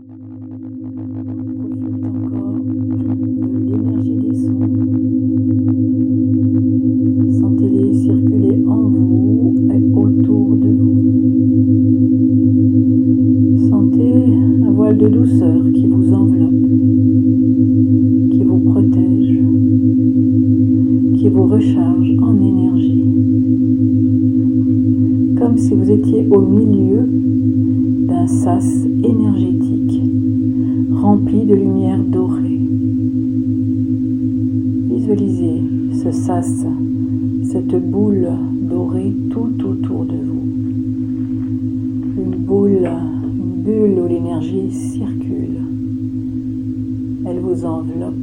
Profitez encore de l'énergie des sons. Sentez-les circuler en vous et autour de vous. Sentez un voile de douceur qui vous enveloppe, qui vous protège, qui vous recharge en énergie. Comme si vous étiez au milieu d'un sas énergétique rempli de lumière dorée. Visualisez ce sas, cette boule dorée tout autour de vous. Une bulle où l'énergie circule. Elle vous enveloppe.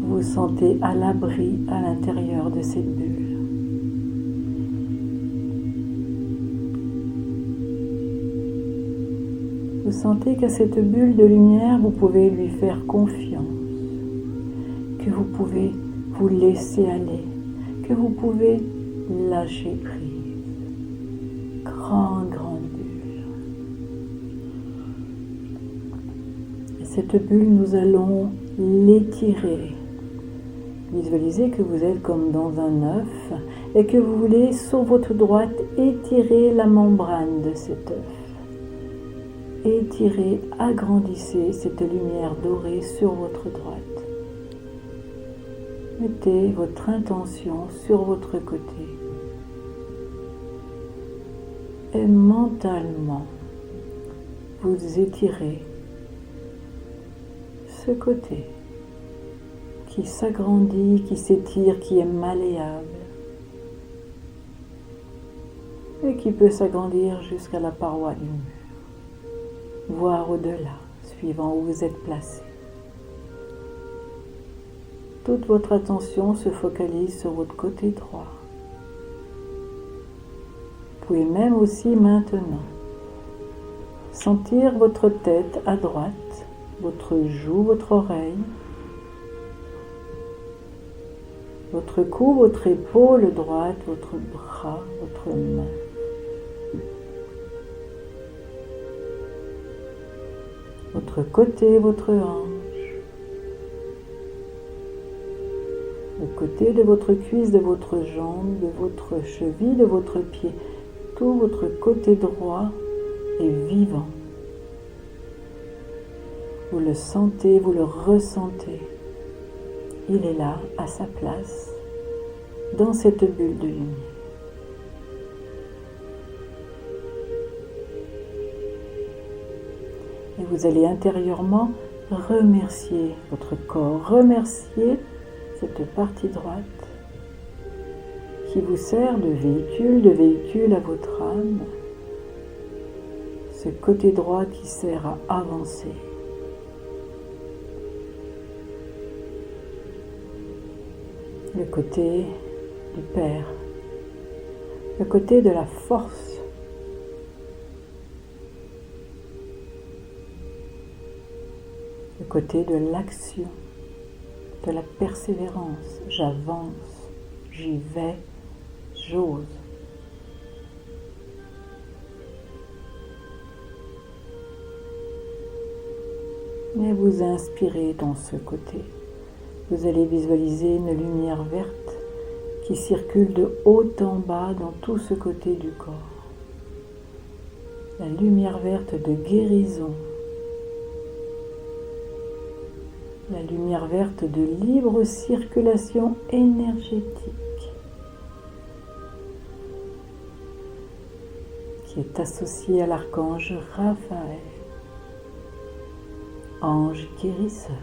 Vous vous sentez à l'abri à l'intérieur de cette bulle. Vous sentez qu'à cette bulle de lumière, vous pouvez lui faire confiance, que vous pouvez vous laisser aller, que vous pouvez lâcher prise. Grande bulle. Et cette bulle, nous allons l'étirer. Visualisez que vous êtes comme dans un œuf et que vous voulez, sur votre droite, étirer la membrane de cet œuf. Étirez, agrandissez cette lumière dorée sur votre droite. Mettez votre intention sur votre côté. Et mentalement, vous étirez ce côté qui s'agrandit, qui s'étire, qui est malléable et qui peut s'agrandir jusqu'à la paroi du mur, voire au-delà, suivant où vous êtes placé. Toute votre attention se focalise sur votre côté droit. Vous pouvez même aussi maintenant sentir votre tête à droite, votre joue, votre oreille, votre cou, votre épaule droite, votre bras, votre main. Votre côté, votre hanche. Le côté de votre cuisse, de votre jambe, de votre cheville, de votre pied. Tout votre côté droit est vivant. Vous le sentez, vous le ressentez. Il est là, à sa place, dans cette bulle de lumière. Et vous allez intérieurement remercier votre corps, remercier cette partie droite qui vous sert de véhicule à votre âme, ce côté droit qui sert à avancer. Le côté du Père, le côté de la force, le côté de l'action, de la persévérance. J'avance, j'y vais, j'ose. Et vous inspirez dans ce côté. Vous allez visualiser une lumière verte qui circule de haut en bas dans tout ce côté du corps. La lumière verte de guérison. La lumière verte de libre circulation énergétique qui est associée à l'archange Raphaël, ange guérisseur.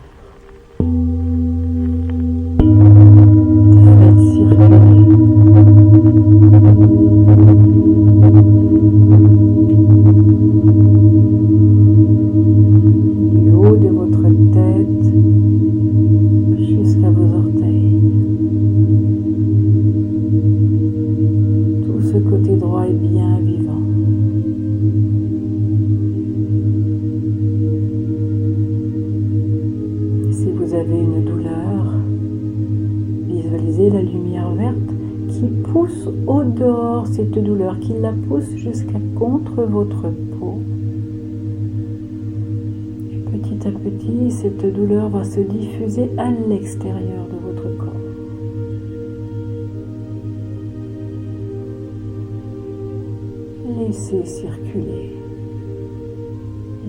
qui pousse au dehors cette douleur, qui la pousse jusqu'à contre votre peau. Et petit à petit, cette douleur va se diffuser à l'extérieur de votre corps. Laissez circuler.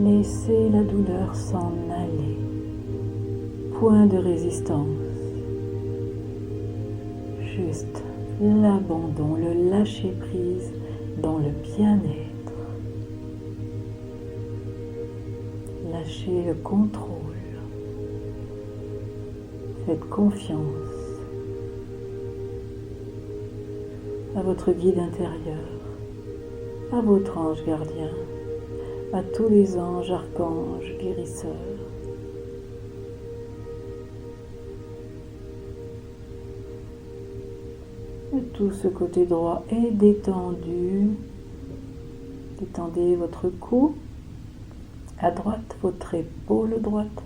Laissez la douleur s'en aller. Point de résistance. Juste l'abandon, le lâcher-prise dans le bien-être. Lâchez le contrôle. Faites confiance à votre guide intérieur, à votre ange gardien, à tous les anges, archanges, guérisseurs. Et tout ce côté droit est détendu. Détendez votre cou, à droite votre épaule droite,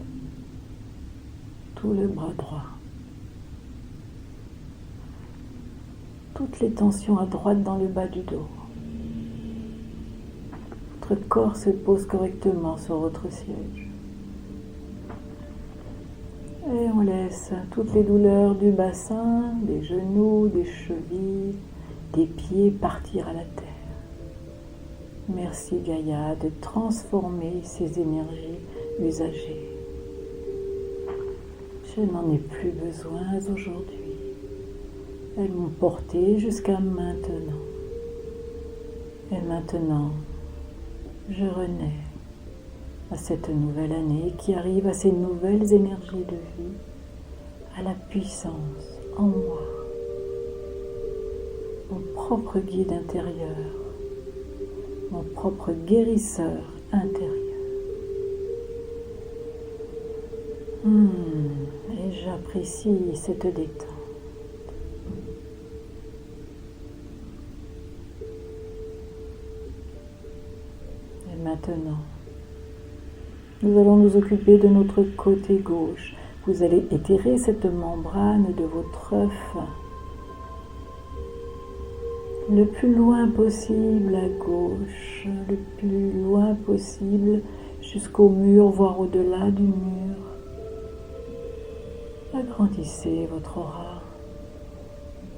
tout le bras droit. Toutes les tensions à droite dans le bas du dos. Votre corps se pose correctement sur votre siège. Et on laisse toutes les douleurs du bassin, des genoux, des chevilles, des pieds partir à la terre. Merci Gaïa de transformer ces énergies usagées. Je n'en ai plus besoin aujourd'hui. Elles m'ont porté jusqu'à maintenant. Et maintenant, je renais à cette nouvelle année qui arrive, à ces nouvelles énergies de vie, à la puissance en moi, mon propre guide intérieur, mon propre guérisseur intérieur. Et j'apprécie cette détente. Et maintenant, nous allons nous occuper de notre côté gauche. Vous allez étirer cette membrane de votre œuf le plus loin possible à gauche, le plus loin possible jusqu'au mur, voire au-delà du mur. Agrandissez votre aura.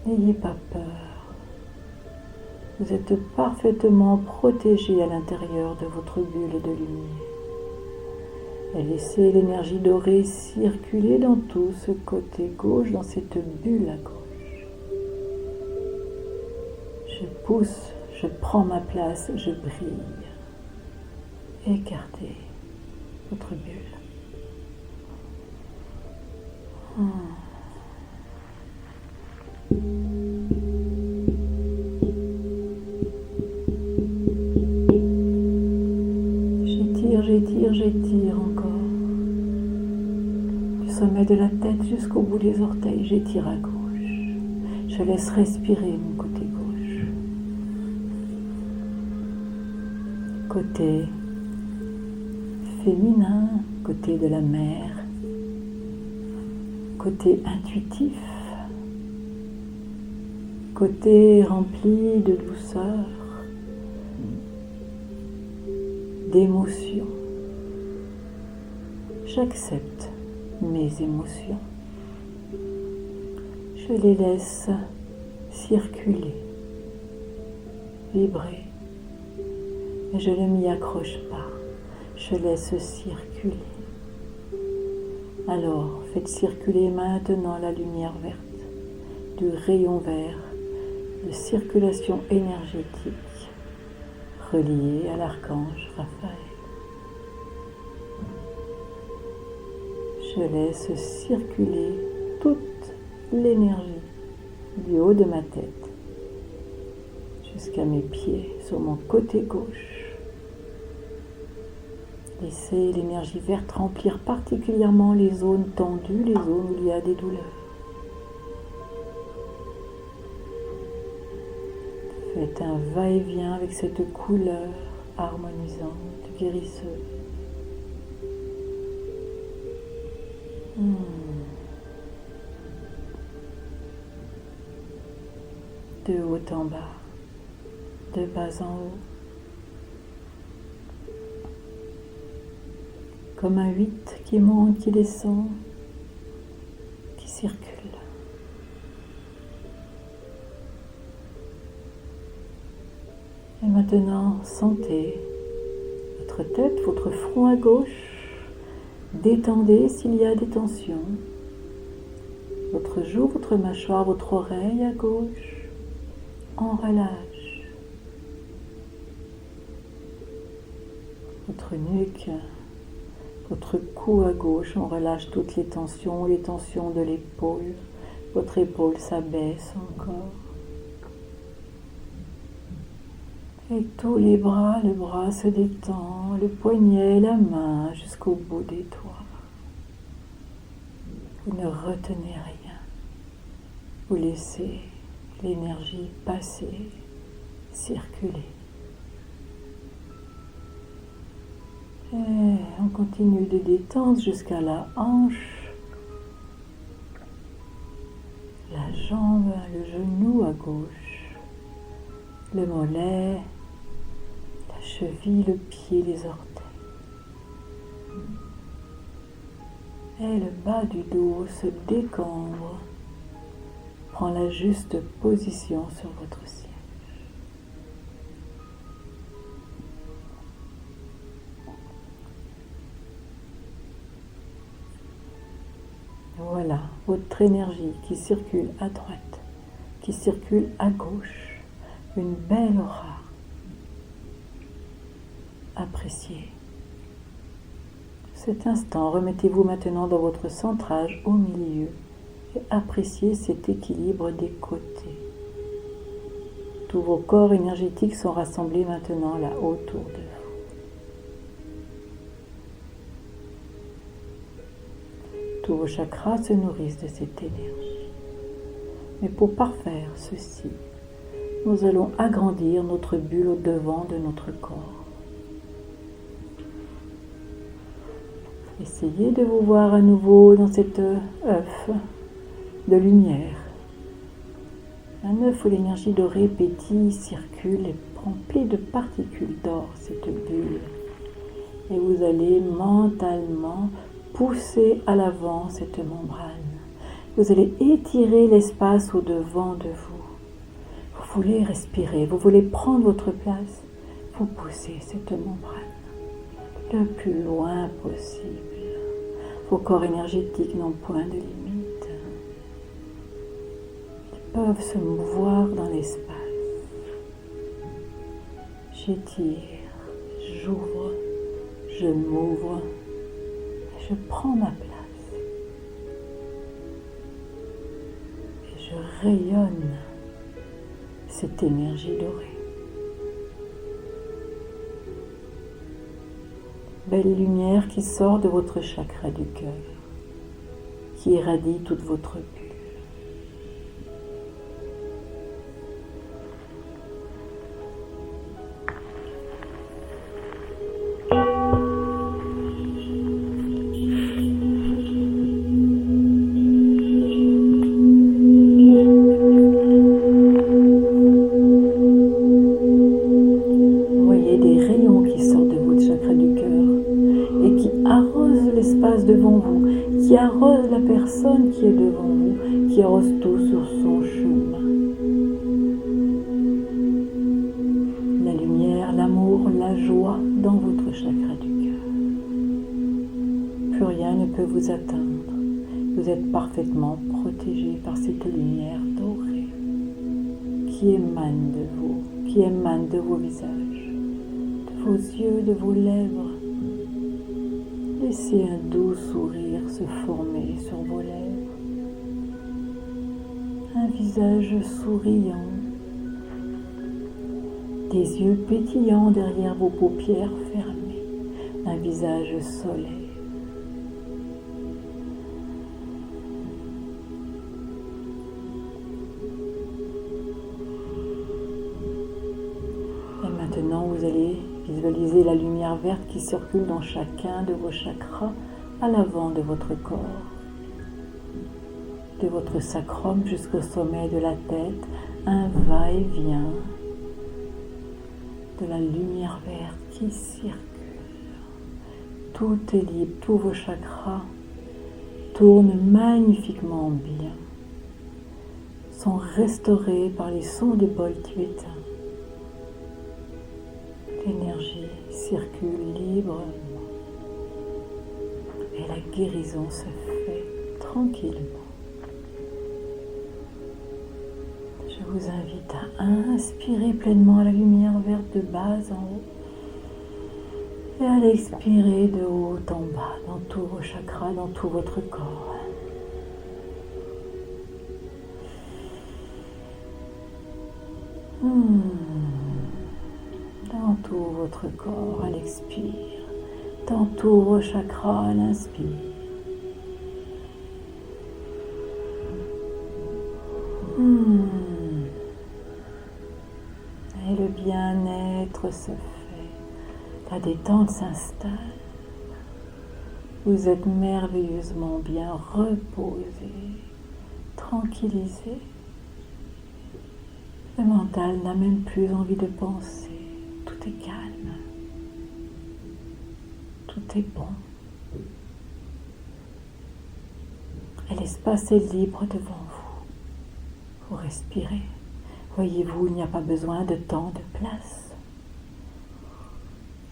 N'ayez pas peur. Vous êtes parfaitement protégé à l'intérieur de votre bulle de lumière. Et laissez l'énergie dorée circuler dans tout ce côté gauche, dans cette bulle à gauche. Je pousse, je prends ma place, je brille. Écartez votre bulle. J'étire encore. Du sommet de la tête jusqu'au bout des orteils, j'étire à gauche. Je laisse respirer mon côté gauche. Côté féminin, côté de la mère, côté intuitif, côté rempli de douceur, d'émotion. J'accepte mes émotions. Je les laisse circuler, vibrer. Et je ne m'y accroche pas. Je laisse circuler. Alors, faites circuler maintenant la lumière verte, du rayon vert, de circulation énergétique, relié à l'archange Raphaël. Je laisse circuler toute l'énergie du haut de ma tête jusqu'à mes pieds sur mon côté gauche. Laissez l'énergie verte remplir particulièrement les zones tendues, les zones où il y a des douleurs. Faites un va-et-vient avec cette couleur harmonisante, guérisseuse. de haut en bas, de bas en haut, comme un 8 qui monte, qui descend, qui circule. Et maintenant, sentez votre tête, votre front à gauche, détendez s'il y a des tensions, votre joue, votre mâchoire, votre oreille à gauche, on relâche, votre nuque, votre cou à gauche, on relâche toutes les tensions de l'épaule, votre épaule s'abaisse encore. Et tous les bras, le bras se détend, le poignet, la main jusqu'au bout des doigts. Vous ne retenez rien. Vous laissez l'énergie passer, circuler. Et on continue de détendre jusqu'à la hanche, la jambe, le genou à gauche, le mollet, la cheville, le pied, les orteils. Et le bas du dos se décambre, prend la juste position sur votre siège. Voilà, votre énergie qui circule à droite, qui circule à gauche, une belle aura. Appréciez. Cet instant, remettez-vous maintenant dans votre centrage au milieu et appréciez cet équilibre des côtés. Tous vos corps énergétiques sont rassemblés maintenant là autour de vous. Tous vos chakras se nourrissent de cette énergie. Mais pour parfaire ceci, nous allons agrandir notre bulle au devant de notre corps. Essayez de vous voir à nouveau dans cet œuf de lumière. Un œuf où l'énergie dorée pétille, circule et remplit de particules d'or, cette bulle. Et vous allez mentalement pousser à l'avant cette membrane. Vous allez étirer l'espace au-devant de vous. Vous voulez respirer, vous voulez prendre votre place. Vous poussez cette membrane le plus loin possible. Vos corps énergétiques n'ont point de limite. Ils peuvent se mouvoir dans l'espace. J'étire, j'ouvre, je m'ouvre. Je prends ma place et je rayonne cette énergie dorée. Belle lumière qui sort de votre chakra du cœur, qui irradie toute votre bulle. Devant vous, qui arrose la personne qui est devant vous, qui arrose tout sur son chemin. La lumière, l'amour, la joie dans votre chakra du cœur. Plus rien ne peut vous atteindre. Vous êtes parfaitement protégé par cette lumière dorée qui émane de vous, qui émane de vos visages, de vos yeux, de vos lèvres. Laissez un doux sourire se former sur vos lèvres. Un visage souriant. Des yeux pétillants derrière vos paupières fermées. Un visage solaire. Et maintenant, vous allez visualisez la lumière verte qui circule dans chacun de vos chakras à l'avant de votre corps. De votre sacrum jusqu'au sommet de la tête, un va-et-vient de la lumière verte qui circule. Tout est libre, tous vos chakras tournent magnifiquement bien, sont restaurés par les sons du bol tibétain. L'énergie circule librement et la guérison se fait tranquillement. Je vous invite à inspirer pleinement la lumière verte de bas en haut et à l'expirer de haut en bas, dans tous vos chakras, dans tout votre corps. Dans tout votre corps à l'expire, dans tous vos chakras à l'inspire. Et le bien-être se fait, la détente s'installe. Vous êtes merveilleusement bien reposé, tranquillisé. Le mental n'a même plus envie de penser. Tout est calme. Tout est bon. Et l'espace est libre devant vous. Vous respirez. Voyez-vous, il n'y a pas besoin de tant de place.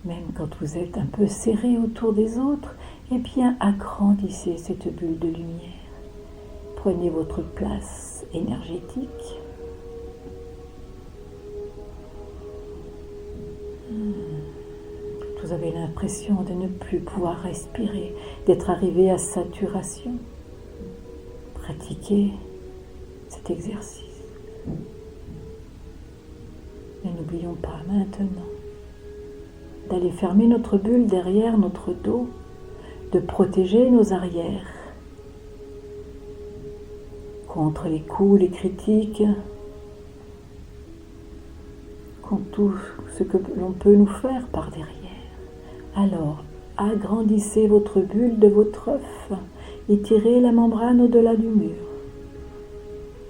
Même quand vous êtes un peu serré autour des autres, eh bien, agrandissez cette bulle de lumière. Prenez votre place énergétique. Vous avez l'impression de ne plus pouvoir respirer, d'être arrivé à saturation. Pratiquez cet exercice. Mais n'oublions pas maintenant d'aller fermer notre bulle derrière notre dos, de protéger nos arrières contre les coups, les critiques, contre tout ce que l'on peut nous faire par derrière. Alors, agrandissez votre bulle de votre œuf, étirez la membrane au-delà du mur.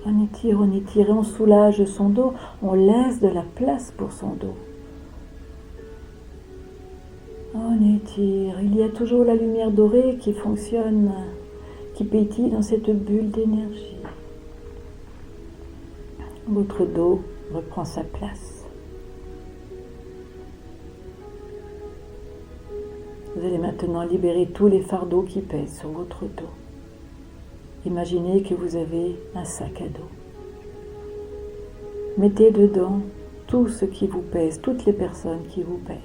On étire, on soulage son dos, on laisse de la place pour son dos. On étire, il y a toujours la lumière dorée qui fonctionne, qui pétille dans cette bulle d'énergie. Votre dos reprend sa place. Vous allez maintenant libérer tous les fardeaux qui pèsent sur votre dos. Imaginez que vous avez un sac à dos. Mettez dedans tout ce qui vous pèse, toutes les personnes qui vous pèsent.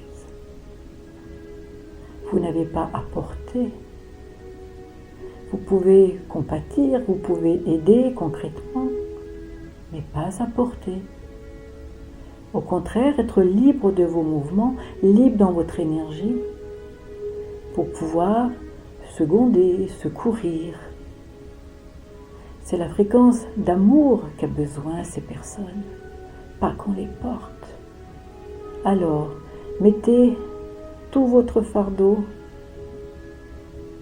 Vous n'avez pas à porter. Vous pouvez compatir, vous pouvez aider concrètement, mais pas à porter. Au contraire, être libre de vos mouvements, libre dans votre énergie, pour pouvoir seconder, secourir. C'est la fréquence d'amour qu'a besoin ces personnes, pas qu'on les porte. Alors, mettez tout votre fardeau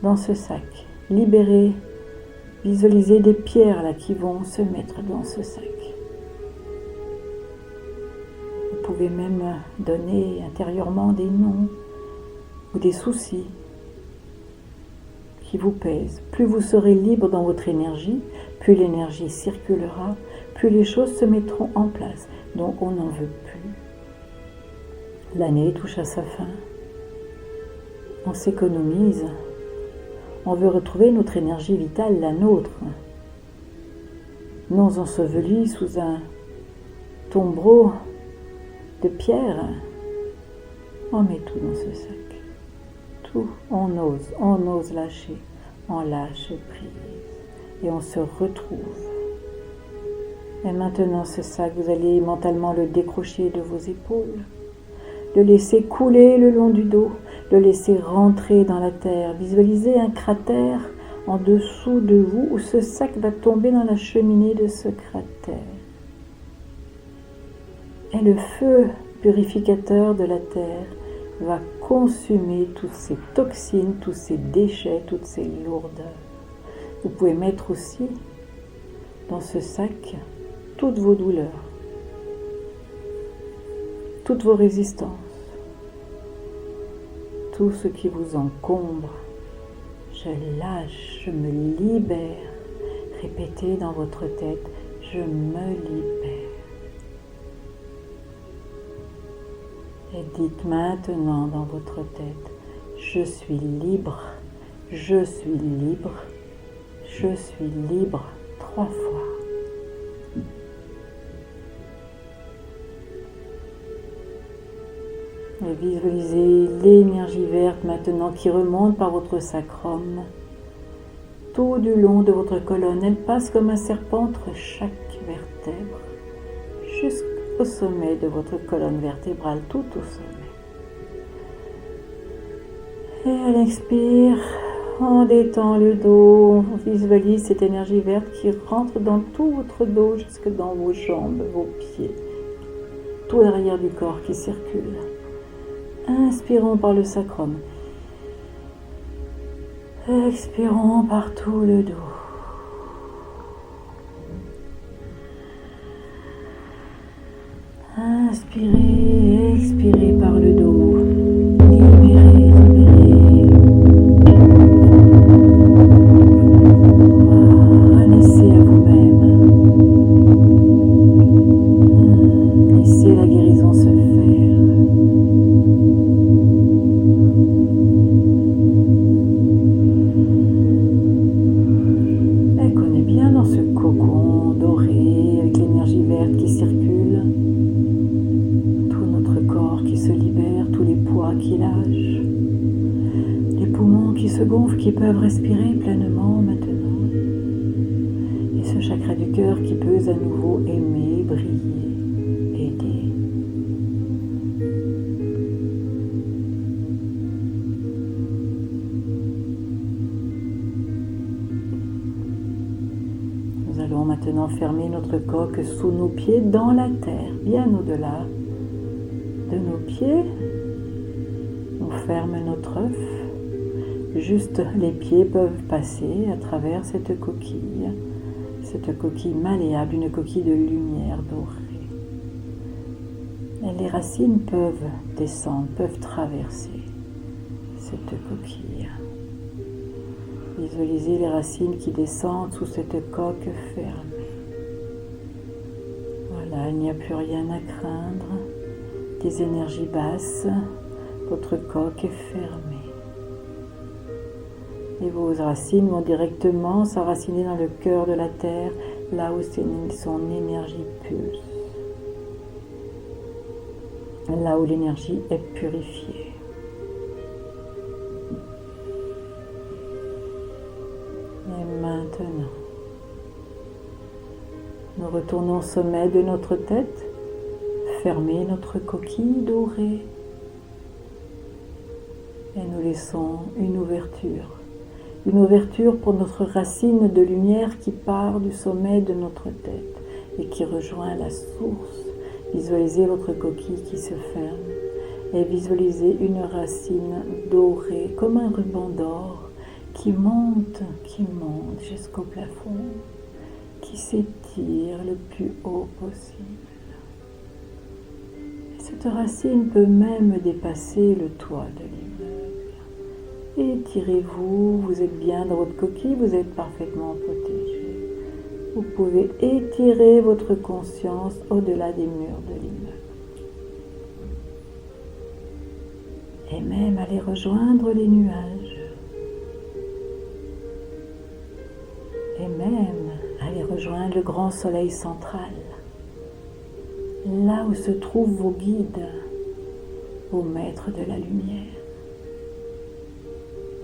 dans ce sac. Libérez, visualisez des pierres là qui vont se mettre dans ce sac. Vous pouvez même donner intérieurement des noms ou des soucis qui vous pèsent. Plus vous serez libre dans votre énergie, plus l'énergie circulera, plus les choses se mettront en place. Donc on n'en veut plus. L'année touche à sa fin. On s'économise. On veut retrouver notre énergie vitale, la nôtre. Non ensevelie sous un tombereau de pierre. On met tout dans ce sac. Tout, on ose lâcher. On lâche prise. Et on se retrouve. Et maintenant, ce sac, vous allez mentalement le décrocher de vos épaules. Le laisser couler le long du dos, le laisser rentrer dans la terre. Visualisez un cratère en dessous de vous où ce sac va tomber dans la cheminée de ce cratère. Et le feu purificateur de la terre va consumer toutes ces toxines, tous ces déchets, toutes ces lourdeurs. Vous pouvez mettre aussi dans ce sac toutes vos douleurs, toutes vos résistances, tout ce qui vous encombre. Je lâche, je me libère. Répétez dans votre tête, je me libère. Et dites maintenant dans votre tête, je suis libre, je suis libre, je suis libre 3 fois. Et visualisez l'énergie verte maintenant qui remonte par votre sacrum. Tout du long de votre colonne, elle passe comme un serpent entre chaque vertèbre, jusqu'au sommet de votre colonne vertébrale, tout au sommet. Et à l'expire, on détend le dos, on visualise cette énergie verte qui rentre dans tout votre dos, jusque dans vos jambes, vos pieds, tout l'arrière du corps qui circule. Inspirons par le sacrum. Expirons par tout le dos. Inspirez, expirez par le dos. Libérez, libérez. Laissez à vous-même. Laissez la guérison se faire. Qui peuvent respirer pleinement maintenant. Et ce chakra du cœur qui peut à nouveau aimer, briller, aider. Nous allons maintenant fermer notre coque sous nos pieds dans la terre, bien au-delà de nos pieds. On ferme notre œuf. Juste les pieds peuvent passer à travers cette coquille malléable, une coquille de lumière dorée. Et les racines peuvent descendre, peuvent traverser cette coquille. Visualisez les racines qui descendent sous cette coque fermée. Voilà, il n'y a plus rien à craindre. Des énergies basses, votre coque est fermée. Et vos racines vont directement s'enraciner dans le cœur de la terre, là où son énergie pulse. Là où l'énergie est purifiée. Et maintenant, nous retournons au sommet de notre tête, fermez notre coquille dorée et nous laissons une ouverture pour notre racine de lumière qui part du sommet de notre tête et qui rejoint la source. Visualisez votre coquille qui se ferme et visualisez une racine dorée comme un ruban d'or qui monte jusqu'au plafond, qui s'étire le plus haut possible. Et cette racine peut même dépasser le toit de l'immeuble. Étirez-vous, vous êtes bien dans votre coquille, vous êtes parfaitement protégé. Vous pouvez étirer votre conscience au-delà des murs de l'immeuble. Et même aller rejoindre les nuages. Et même aller rejoindre le grand soleil central. Là où se trouvent vos guides, vos maîtres de la lumière.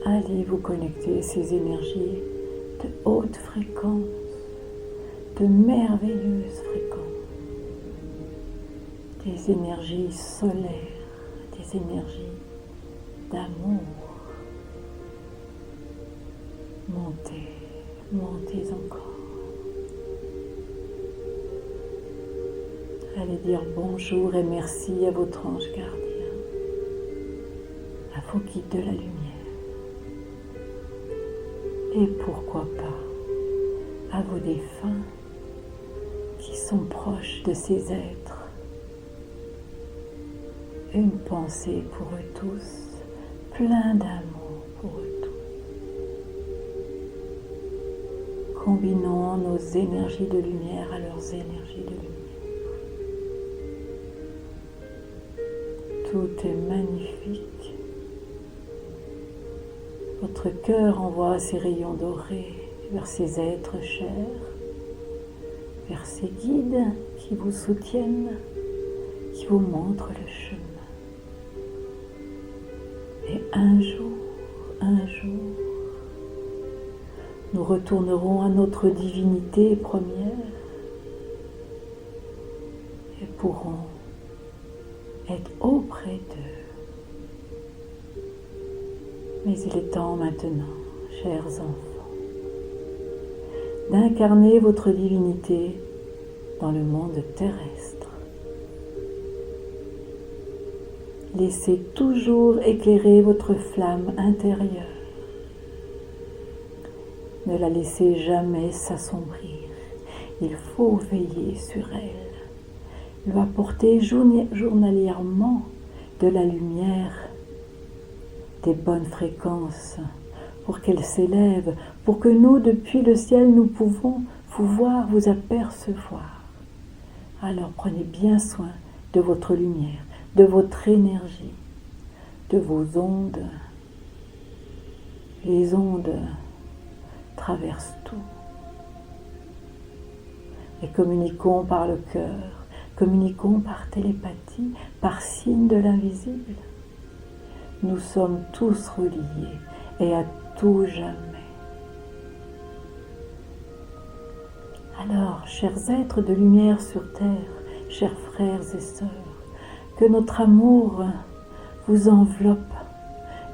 Allez vous connecter à ces énergies de haute fréquence, de merveilleuses fréquences, des énergies solaires, des énergies d'amour. Montez, montez encore. Allez dire bonjour et merci à votre ange gardien, à vos guides de la lumière. Et pourquoi pas à vos défunts qui sont proches de ces êtres. Une pensée pour eux tous, plein d'amour pour eux tous. Combinons nos énergies de lumière à leurs énergies de lumière. Tout est magnifique. Votre cœur envoie ses rayons dorés vers ces êtres chers, vers ces guides qui vous soutiennent, qui vous montrent le chemin. Et un jour, nous retournerons à notre divinité première et pourrons être auprès d'eux. Mais il est temps maintenant, chers enfants, d'incarner votre divinité dans le monde terrestre. Laissez toujours éclairer votre flamme intérieure. Ne la laissez jamais s'assombrir. Il faut veiller sur elle, lui apporter journalièrement de la lumière, des bonnes fréquences, pour qu'elle s'élève, pour que nous, depuis le ciel, nous pouvons vous voir, vous apercevoir. Alors prenez bien soin de votre lumière, de votre énergie, de vos ondes. Les ondes traversent tout. Et communiquons par le cœur, communiquons par télépathie, par signe de l'invisible. Nous sommes tous reliés et à tout jamais. Alors, chers êtres de lumière sur terre, chers frères et sœurs, que notre amour vous enveloppe,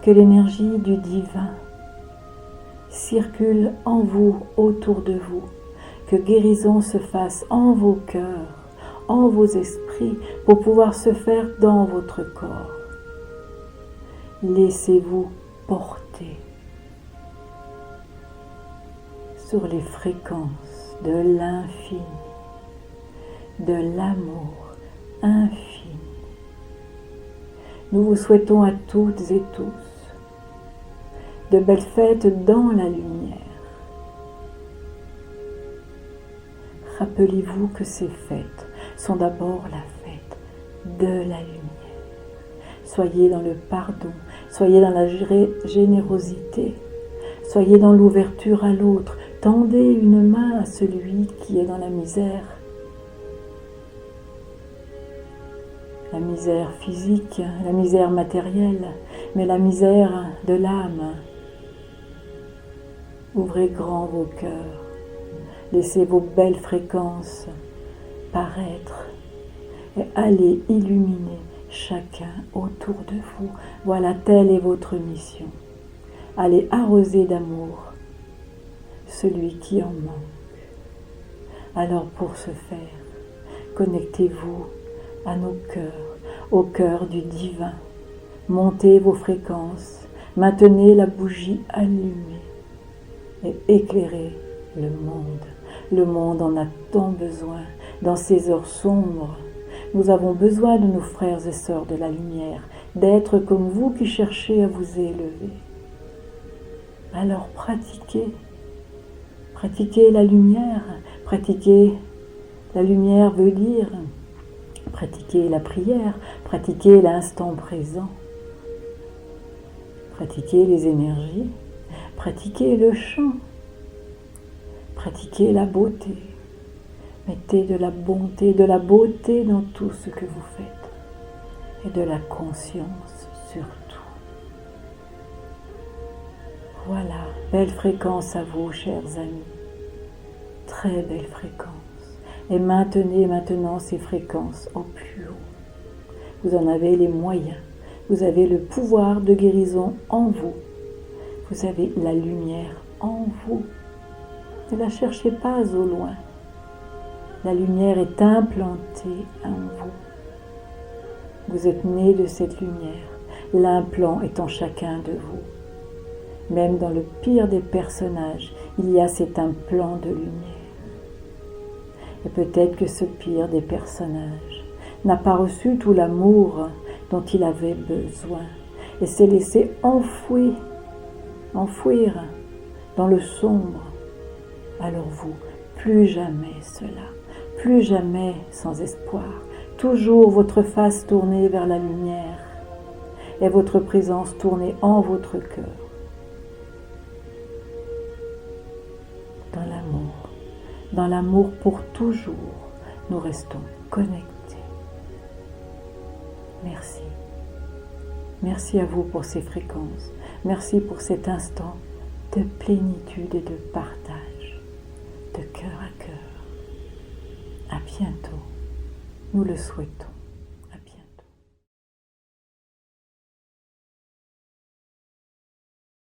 que l'énergie du divin circule en vous, autour de vous, que guérison se fasse en vos cœurs, en vos esprits, pour pouvoir se faire dans votre corps. Laissez-vous porter sur les fréquences de l'infini, de l'amour infini. Nous vous souhaitons à toutes et tous de belles fêtes dans la lumière. Rappelez-vous que ces fêtes sont d'abord la fête de la lumière. Soyez dans le pardon, soyez dans la générosité, soyez dans l'ouverture à l'autre. Tendez une main à celui qui est dans la misère physique, la misère matérielle, mais la misère de l'âme. Ouvrez grand vos cœurs, laissez vos belles fréquences paraître et allez illuminer chacun autour de vous. Voilà, telle est votre mission. Allez arroser d'amour celui qui en manque. Alors pour ce faire, connectez-vous à nos cœurs, au cœur du divin. Montez vos fréquences, maintenez la bougie allumée et éclairez le monde. Le monde en a tant besoin dans ces heures sombres. Nous avons besoin de nos frères et sœurs de la lumière, d'être comme vous qui cherchez à vous élever. Alors pratiquez la lumière. Pratiquer la lumière veut dire pratiquer la prière, pratiquer l'instant présent, pratiquer les énergies, pratiquer le chant, pratiquer la beauté. Mettez de la bonté, de la beauté dans tout ce que vous faites et de la conscience surtout. Voilà, belle fréquence à vous, chers amis. Très belle fréquence. Et maintenez maintenant ces fréquences au plus haut. Vous en avez les moyens. Vous avez le pouvoir de guérison en vous. Vous avez la lumière en vous. Ne la cherchez pas au loin. La lumière est implantée en vous. Vous êtes né de cette lumière. L'implant est en chacun de vous. Même dans le pire des personnages, il y a cet implant de lumière. Et peut-être que ce pire des personnages n'a pas reçu tout l'amour dont il avait besoin et s'est laissé enfouir dans le sombre. Alors vous, plus jamais cela, plus jamais sans espoir, toujours votre face tournée vers la lumière et votre présence tournée en votre cœur. Dans l'amour pour toujours, nous restons connectés. Merci. Merci à vous pour ces fréquences. Merci pour cet instant de plénitude et de partage, de cœur à cœur. À bientôt, nous le souhaitons.